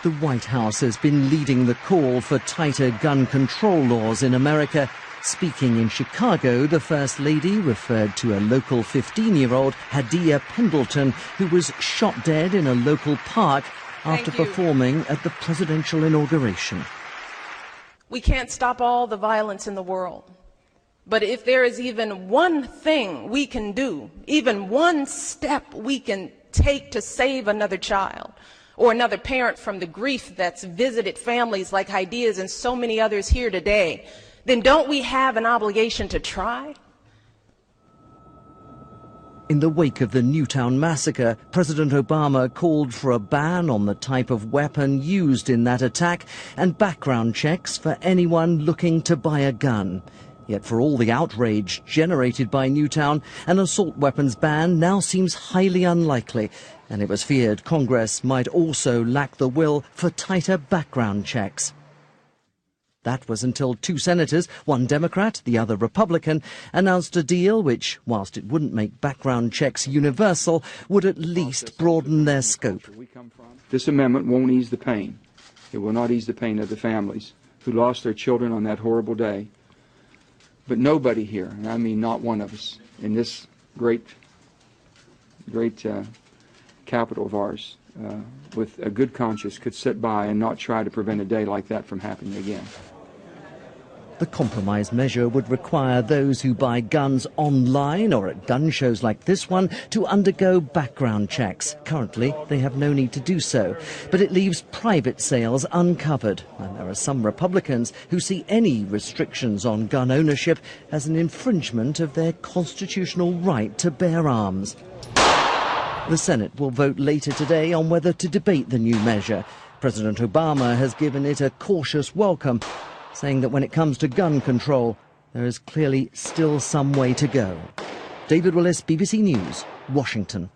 The White House has been leading the call for tighter gun control laws in America. Speaking in Chicago, the First Lady referred to a local 15-year-old, Hadia Pendleton, who was shot dead in a local park after performing at the presidential inauguration. We can't stop all the violence in the world. But if there is even one thing we can do, even one step we can take to save another child or another parent from the grief that's visited families like Hadia's and so many others here today, then don't we have an obligation to try? In the wake of the Newtown massacre, President Obama called for a ban on the type of weapon used in that attack and background checks for anyone looking to buy a gun. Yet for all the outrage generated by Newtown, an assault weapons ban now seems highly unlikely, and it was feared Congress might also lack the will for tighter background checks. That was until two senators, one Democrat, the other Republican, announced a deal which, whilst it wouldn't make background checks universal, would at least broaden their scope. This amendment won't ease the pain. It will not ease the pain of the families who lost their children on that horrible day. But nobody here, and I mean not one of us, in this great capital of ours, with a good conscience, could sit by and not try to prevent a day like that from happening again. The compromise measure would require those who buy guns online or at gun shows like this one to undergo background checks. Currently, they have no need to do so. But it leaves private sales uncovered. And there are some Republicans who see any restrictions on gun ownership as an infringement of their constitutional right to bear arms. The Senate will vote later today on whether to debate the new measure. President Obama has given it a cautious welcome, saying that when it comes to gun control, there is clearly still some way to go. David Willis, BBC News, Washington.